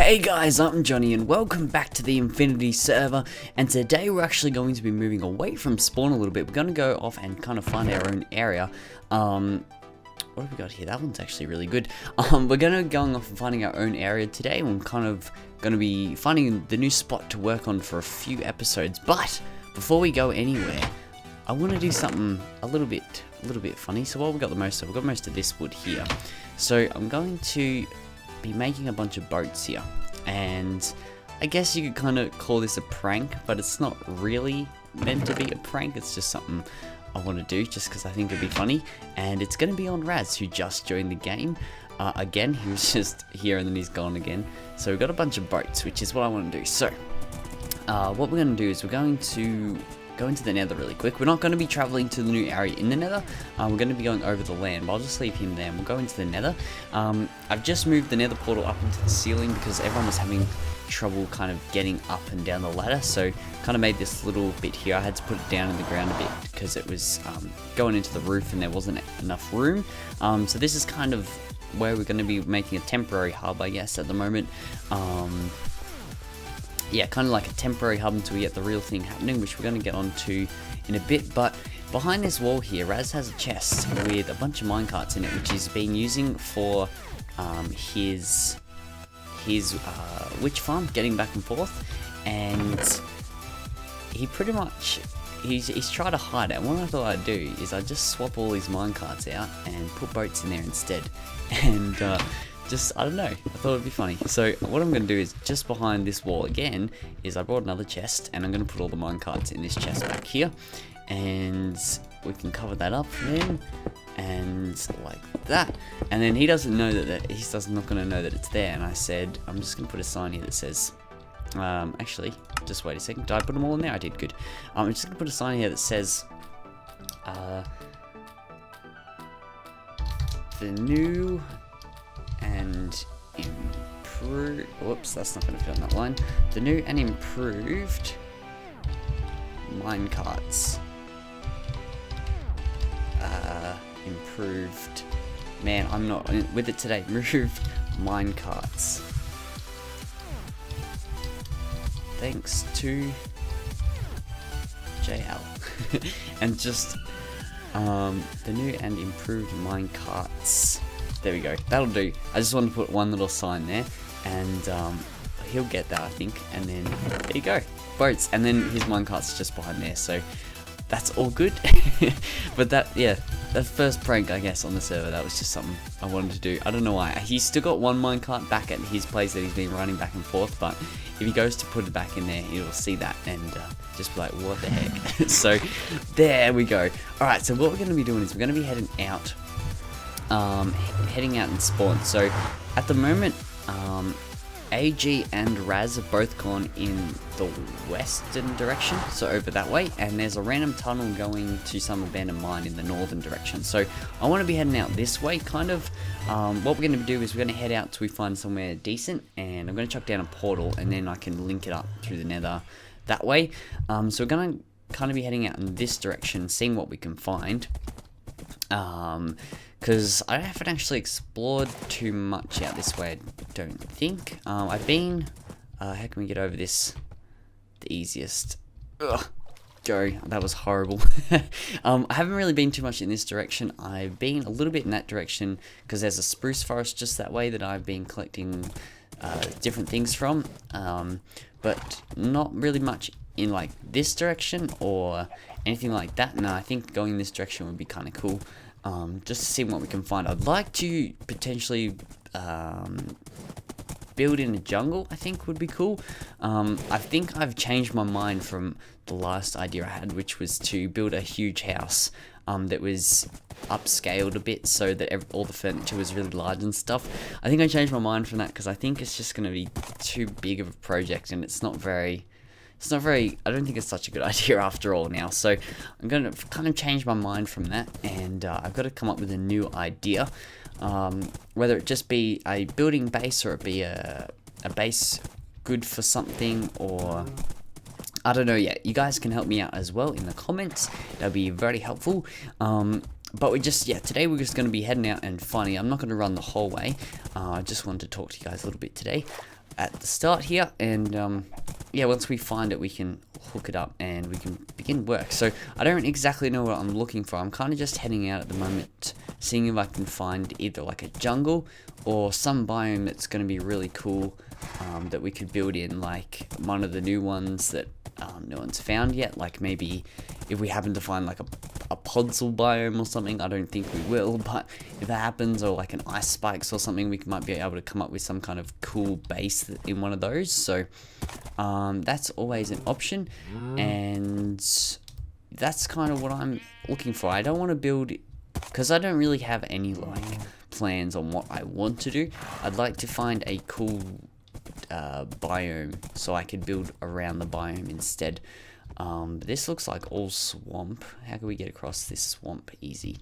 Hey guys, I'm Johnny and welcome back to the Infinity server, and today we're actually going to be moving away from spawn a little bit. We're going to go off and kind of find our own area. What have we got here? That one's actually really good. We're going to go off and finding our own area today, and we're kind of going to be finding the new spot to work on for a few episodes. But before we go anywhere, I want to do something a little bit funny. So what we got the most of? We've got most of this wood here. So I'm going to be making a bunch of boats here, and I guess you could kind of call this a prank, but it's not really meant to be a prank. It's just something I want to do just because I think it'd be funny, and it's going to be on Raz, who just joined the game. Again, he was just here and then he's gone again. So we've got a bunch of boats, which is what I want to do. So what we're going to do is we're going to go into the nether really quick. We're not going to be traveling to the new area in the nether. We're going to be going over the land, but I'll just leave him there and we'll go into the nether. I've just moved the nether portal up into the ceiling because everyone was having trouble kind of getting up and down the ladder, so kind of made this little bit here. I had to put it down in the ground a bit because it was going into the roof and there wasn't enough room. So this is kind of where we're going to be making a temporary hub, I guess, at the moment. Yeah, kind of like a temporary hub until we get the real thing happening, which we're going to get onto in a bit. But behind this wall here, Raz has a chest with a bunch of minecarts in it, which he's been using for his witch farm, getting back and forth. And he pretty much, he's tried to hide it. And what I thought I'd do is I'd just swap all these minecarts out and put boats in there instead. And I don't know, I thought it'd be funny. So what I'm going to do is just behind this wall again is I brought another chest, and I'm going to put all the minecarts in this chest back here, and we can cover that up then, and like that. And then he doesn't know that he's not going to know that it's there. And I said I'm just going to put a sign here that says actually just wait a second, did I put them all in there? I did, good. I'm just going to put a sign here that says the new and improved, whoops, that's not going to fit on that line. The new and improved minecarts. Improved, man, I'm not with it today. Improved minecarts. Thanks to JL. And just the new and improved minecarts. There we go, that'll do. I just wanted to put one little sign there, and he'll get that, I think. And then there you go, boats. And then his minecart's just behind there, so that's all good. But that first prank, I guess, on the server, that was just something I wanted to do. I don't know why. He's still got one minecart back at his place that he's been running back and forth, but if he goes to put it back in there, he'll see that and just be like, what the heck. So there we go. Alright, so what we're going to be doing is we're going to be heading out in spawn. So at the moment, AG and Raz have both gone in the western direction, so over that way, and there's a random tunnel going to some abandoned mine in the northern direction. So I want to be heading out this way, kind of. What we're going to do is we're going to head out till we find somewhere decent, and I'm going to chuck down a portal, and then I can link it up through the nether that way. So we're going to kind of be heading out in this direction, seeing what we can find. Because I haven't actually explored too much out this way, I don't think. I've been, how can we get over this the easiest? Ugh, go, that was horrible. I haven't really been too much in this direction. I've been a little bit in that direction because there's a spruce forest just that way that I've been collecting different things from, but not really much in like this direction or anything like that. No, I think going in this direction would be kind of cool. Just to see what we can find. I'd like to potentially build in a jungle, I think would be cool. I think I've changed my mind from the last idea I had, which was to build a huge house that was upscaled a bit so that all the furniture was really large and stuff. I think I changed my mind from that because I think it's just going to be too big of a project, and it's not very, I don't think it's such a good idea after all now. So I'm going to kind of change my mind from that, and I've got to come up with a new idea. Whether it just be a building base or it be a base good for something, or I don't know yet. You guys can help me out as well in the comments. That'll be very helpful. But today we're just going to be heading out and finding. I'm not going to run the whole way. I just wanted to talk to you guys a little bit today. at the start here, and yeah, once we find it, we can hook it up and we can begin work. So I don't exactly know what I'm looking for. I'm kind of just heading out at the moment, seeing if I can find either like a jungle or some biome that's going to be really cool, that we could build in, like one of the new ones that no one's found yet. Like maybe if we happen to find like a podzol biome or something. I don't think we will, but if that happens, or like an ice spikes or something, we might be able to come up with some kind of cool base in one of those. So that's always an option, and that's kind of what I'm looking for. I don't want to build, because I don't really have any like plans on what I want to do. I'd like to find a cool biome so I could build around the biome instead. But this looks like all swamp. How can we get across this swamp? Easy.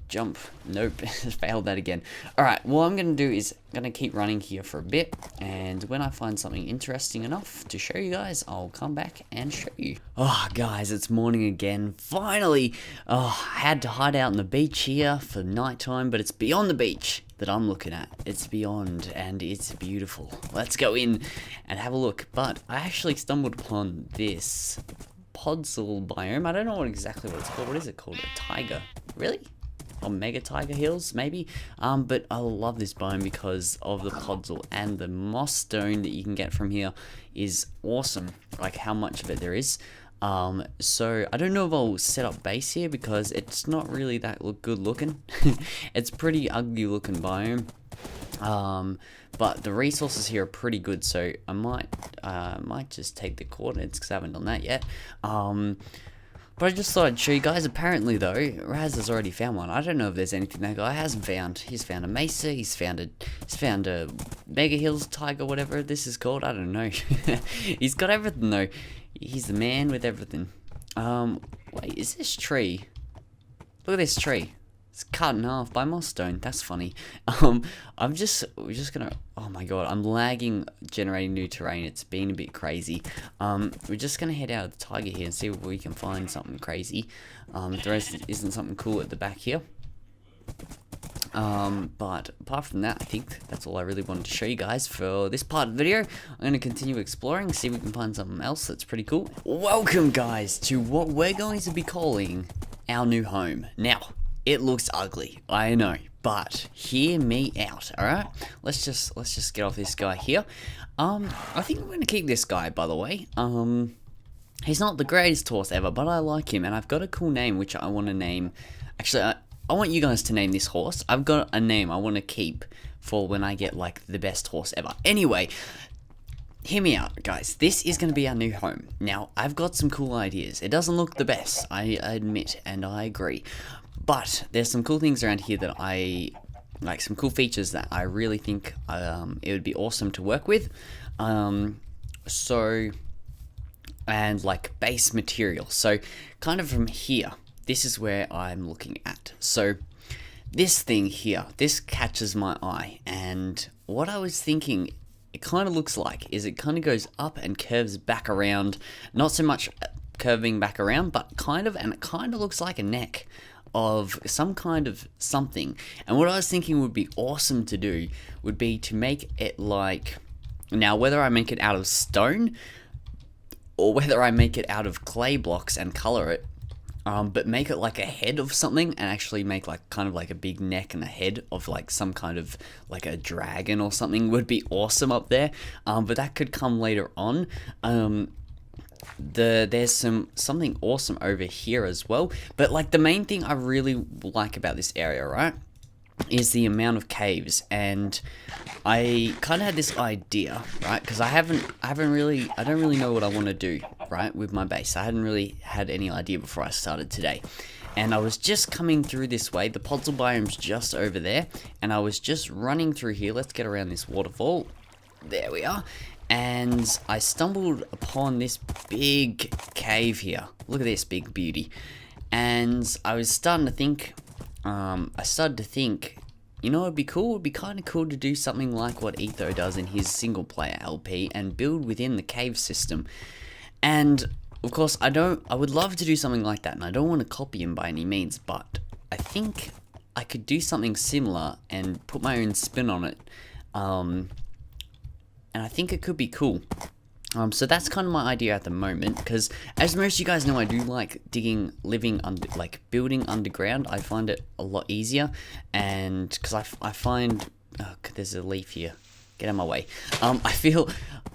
Jump. Nope. Failed that again. Alright, what I'm going to do is I'm going to keep running here for a bit, and when I find something interesting enough to show you guys, I'll come back and show you. Oh, guys, it's morning again. Finally! Oh, I had to hide out on the beach here for nighttime, but it's beyond the beach that I'm looking at. It's beyond, and it's beautiful. Let's go in and have a look. But I actually stumbled upon this podzol biome. I don't know exactly what it's called. What is it called? A tiger? Really? Or mega tiger hills, maybe? But I love this biome because of the podzol, and the moss stone that you can get from here is awesome. Like how much of it there is. So I don't know if I'll set up base here because it's not really that good looking. It's pretty ugly looking biome. But the resources here are pretty good, so I might just take the coordinates because I haven't done that yet. But I just thought I'd show you guys. Apparently though, Raz has already found one. I don't know if there's anything that guy hasn't found. He's found a mesa, he's found a mega hills tiger, whatever this is called. I don't know. He's got everything though. He's the man with everything. Wait, is this tree? Look at this tree. It's cut in half by moss stone. That's funny. we're just gonna, oh my god, I'm lagging generating new terrain. It's been a bit crazy. We're just gonna head out of the tiger here and see if we can find something crazy. If there isn't something cool at the back here. But apart from that, I think that's all I really wanted to show you guys for this part of the video. I'm going to continue exploring, see if we can find something else that's pretty cool. Welcome guys to what we're going to be calling our new home. Now, it looks ugly, I know, but hear me out, alright? Let's just get off this guy here. I think we're going to keep this guy, by the way. He's not the greatest horse ever, but I like him, and I've got a cool name which I want to name. Actually, I want you guys to name this horse. I've got a name I want to keep for when I get like the best horse ever. Anyway, hear me out, guys. This is going to be our new home. Now, I've got some cool ideas. It doesn't look the best, I admit, and I agree. But there's some cool things around here that I like, some cool features that I really think it would be awesome to work with. And like base material. So kind of from here, this is where I'm looking at. So this thing here, this catches my eye, and what I was thinking it kind of looks like is it kind of goes up and curves back around, not so much curving back around, but kind of, and it kind of looks like a neck of some kind of something. And what I was thinking would be awesome to do would be to make it like, now whether I make it out of stone or whether I make it out of clay blocks and color it, but make it like a head of something, and actually make like kind of like a big neck and a head of like some kind of like a dragon or something would be awesome up there. But that could come later on. There's something awesome over here as well. But like the main thing I really like about this area, right, is the amount of caves. And I kind of had this idea, right, because I don't really know what I want to do, right, with my base. I hadn't really had any idea before I started today. And I was just coming through this way. The podzol biome's just over there, and I was just running through here. Let's get around this waterfall. There we are. And I stumbled upon this big cave here. Look at this big beauty. And I was starting to think, you know what would be cool? It would be kind of cool to do something like what Etho does in his single player LP and build within the cave system. And of course, I would love to do something like that, and I don't want to copy him by any means, but I think I could do something similar and put my own spin on it. and I think it could be cool. So that's kind of my idea at the moment, because as most of you guys know, I do like building underground. I find it a lot easier, and because I find, oh, there's a leaf here, get out of my way.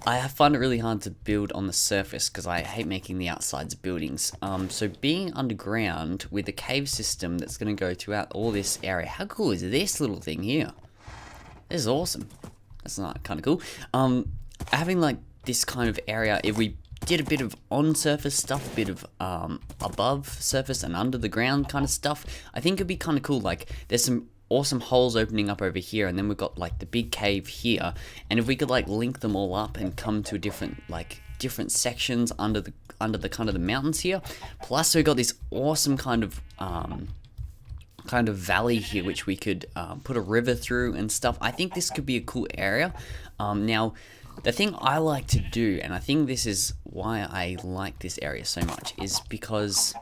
I find it really hard to build on the surface because I hate making the outsides of buildings. So being underground with a cave system that's going to go throughout all this area, how cool is this little thing here? This is awesome. That's not kind of cool. Having like this kind of area, if we did a bit of on-surface stuff, a bit of above surface and under the ground kind of stuff, I think it'd be kind of cool. Like, there's some awesome holes opening up over here, and then we've got like the big cave here, and if we could like link them all up and come to different sections under the kind of the mountains here. Plus we've got this awesome kind of valley here, which we could put a river through and stuff. I think this could be a cool area. Now, the thing I like to do, and I think this is why I like this area so much, is because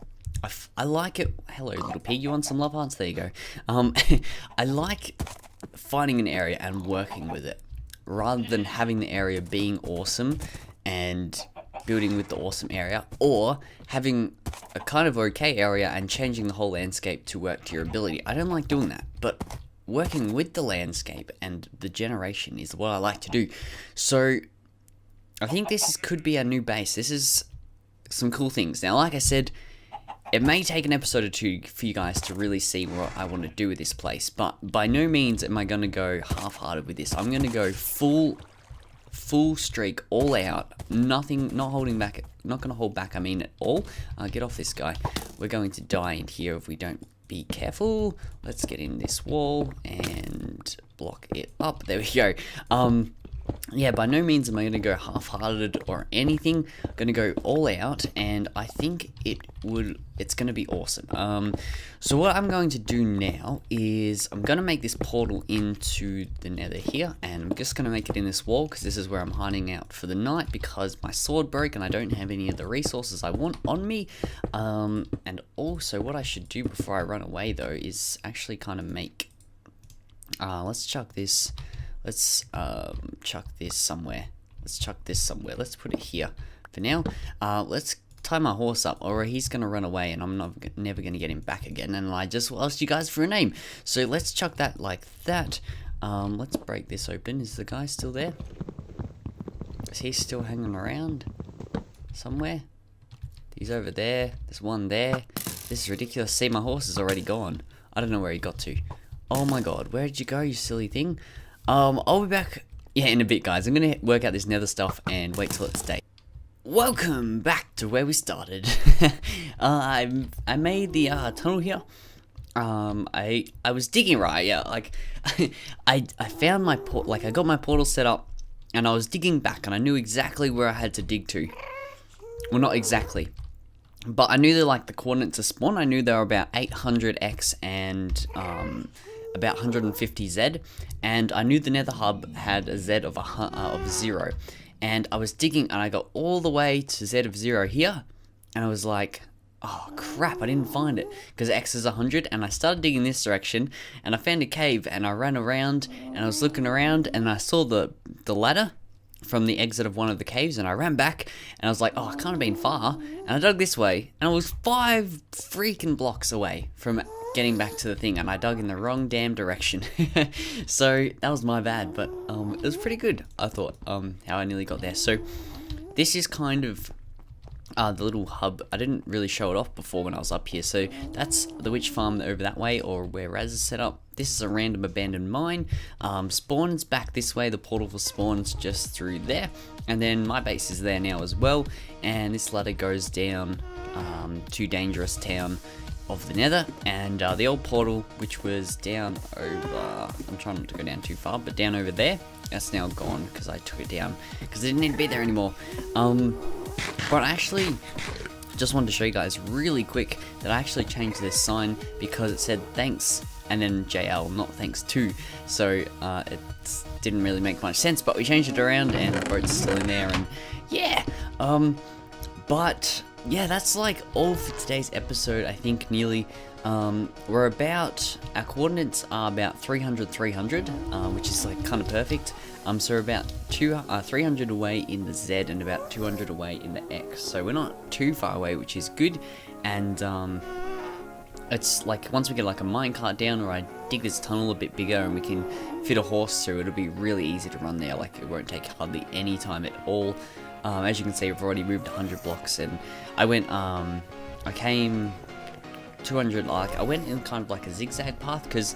I like it. Hello, little pig, you want some love hearts? There you go. I like finding an area and working with it, rather than having the area being awesome and building with the awesome area, or having a kind of okay area and changing the whole landscape to work to your ability. I don't like doing that, but working with the landscape and the generation is what I like to do. So I think could be our new base. This is some cool things. Now, like I said, it may take an episode or two for you guys to really see what I want to do with this place, but by no means am I going to go half-hearted with this. I'm going to go full streak, all out, nothing, not holding back, not going to hold back, I mean at all. Get off this guy. We're going to die in here if we don't be careful. Let's get in this wall and block it up. There we go. Yeah, by no means am I going to go half-hearted or anything. I'm going to go all out, and I think it's going to be awesome. So what I'm going to do now is I'm going to make this portal into the nether here, and I'm just going to make it in this wall, because this is where I'm hiding out for the night, because my sword broke and I don't have any of the resources I want on me. And also what I should do before I run away, though, is actually kind of make... let's chuck this... Let's chuck this somewhere. Let's put it here for now. Let's tie my horse up, or he's gonna run away, and I'm never gonna get him back again. And I just asked you guys for a name, so let's chuck that like that. Let's break this open. Is the guy still there? Is he still hanging around somewhere? He's over there. There's one there. This is ridiculous. See, my horse is already gone. I don't know where he got to. Oh my god, where did you go, you silly thing? I'll be back, in a bit, guys. I'm gonna work out this nether stuff and wait till it's day. Welcome back to where we started. I made the tunnel here. I was digging right, yeah. Like, I found my I got my portal set up, and I was digging back, and I knew exactly where I had to dig to. Well, not exactly, but I knew the coordinates to spawn. I knew they were about 800x and about 150Z, and I knew the nether hub had a Z of 0, and I was digging, and I got all the way to Z of 0 here, and I was like, oh crap, I didn't find it, because X is 100, and I started digging this direction, and I found a cave, and I ran around, and I was looking around, and I saw the ladder from the exit of one of the caves, and I ran back, and I was like, oh, I can't have been far, and I dug this way, and I was 5 freaking blocks away from getting back to the thing, and I dug in the wrong damn direction. So that was my bad, but it was pretty good, I thought, how I nearly got there. So this is kind of the little hub. I didn't really show it off before when I was up here. So that's the witch farm over that way, or where Raz is set up. This is a random abandoned mine. Spawn's back this way. The portal for spawn's just through there, and then my base is there now as well, and this ladder goes down to Dangerous Town of the nether, and the old portal, which was down over, I'm trying not to go down too far, but down over there, that's now gone because I took it down because it didn't need to be there anymore. But I actually just wanted to show you guys really quick that I actually changed this sign because it said thanks and then JL, not thanks to, so it didn't really make much sense, but we changed it around and the boat's still in there, and yeah, but yeah, that's like all for today's episode, I think, nearly. Our coordinates are about 300, which is like kind of perfect. So we're about 300 away in the Z and about 200 away in the X. So we're not too far away, which is good. And it's like once we get like a minecart down, or I dig this tunnel a bit bigger and we can fit a horse through, it'll be really easy to run there. Like it won't take hardly any time at all. As you can see, I've already moved 100 blocks, and I went I came 200, like I went in kind of like a zigzag path, because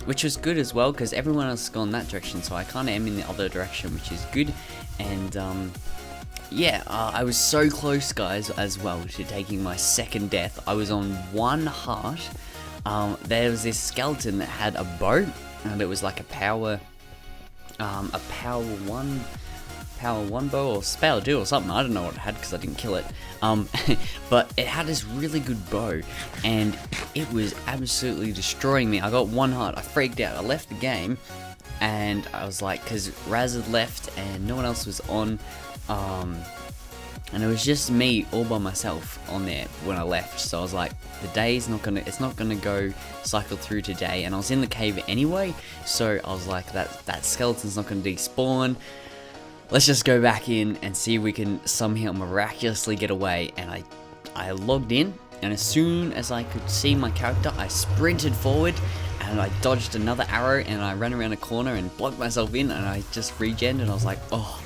which was good as well, because everyone else has gone that direction, so I kind of am in the other direction, which is good. And yeah, I was so close, guys, as well, to taking my second death. I was on 1 heart. There was this skeleton that had a bow, and it was like a power 1 bow or power 2 or something. I don't know what it had because I didn't kill it. But it had this really good bow, and it was absolutely destroying me. I got 1 heart. I freaked out. I left the game, and I was like, because Raz had left and no one else was on. And it was just me all by myself on there when I left. So I was like, it's not gonna go cycle through today. And I was in the cave anyway, so I was like, that skeleton's not gonna despawn. Let's just go back in and see if we can somehow miraculously get away. And I logged in, and as soon as I could see my character, I sprinted forward and I dodged another arrow, and I ran around a corner and blocked myself in, and I just regened, and I was like, oh,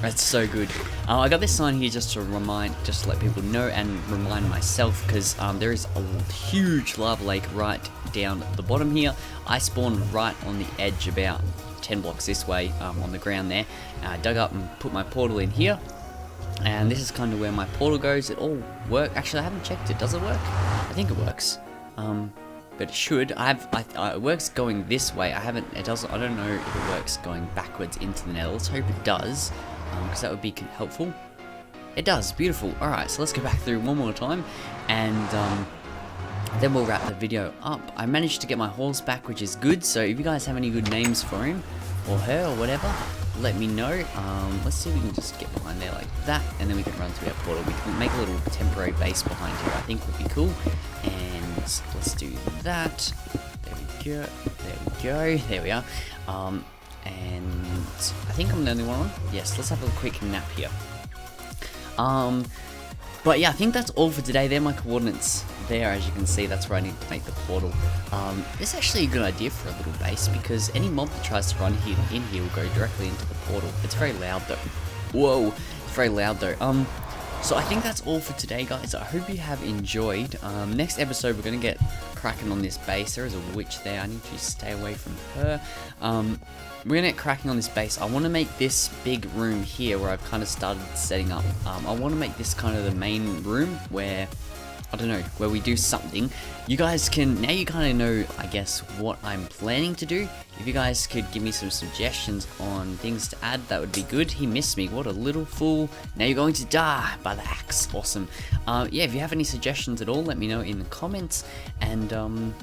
that's so good. I got this sign here just to let people know and remind myself, because there is a huge lava lake right down the bottom here. I spawned right on the edge, about 10 blocks this way, on the ground there. I dug up and put my portal in here, and this is kind of where my portal goes. It all works. Actually, I haven't checked it. Does it work? I think it works. But it should. It works going this way. I don't know if it works going backwards into the nether. Let's hope it does, because that would be helpful. It does. Beautiful. Alright, so let's go back through one more time, and then we'll wrap the video up. I managed to get my horse back, which is good. So if you guys have any good names for him or her or whatever, let me know. Let's see if we can just get behind there like that, and then we can run through our portal. We can make a little temporary base behind here. I think would be cool. And let's do that. There we go. There we go. There we are. And I think I'm the only one on. Yes, let's have a quick nap here. But yeah, I think that's all for today. They're my coordinates there. As you can see, that's where I need to make the portal. It's actually a good idea for a little base, because any mob that tries to run in here will go directly into the portal. It's very loud though. Whoa, it's very loud though. So I think that's all for today, guys. I hope you have enjoyed. Next episode, we're going to get cracking on this base. There is a witch there. I need to stay away from her. We're going to get cracking on this base. I want to make this big room here where I've kind of started setting up. I want to make this kind of the main room where, I don't know, where we do something. You guys can, now you kind of know, I guess, what I'm planning to do. If you guys could give me some suggestions on things to add, that would be good. He missed me. What a little fool. Now you're going to die by the axe. Awesome. Yeah, if you have any suggestions at all, let me know in the comments. And,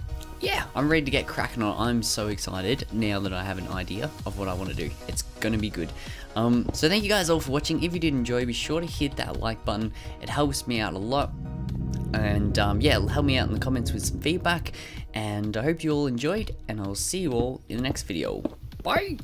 yeah, I'm ready to get cracking on. I'm so excited now that I have an idea of what I want to do. It's going to be good. So thank you guys all for watching. If you did enjoy, be sure to hit that like button. It helps me out a lot. And yeah, help me out in the comments with some feedback. And I hope you all enjoyed, and I'll see you all in the next video. Bye!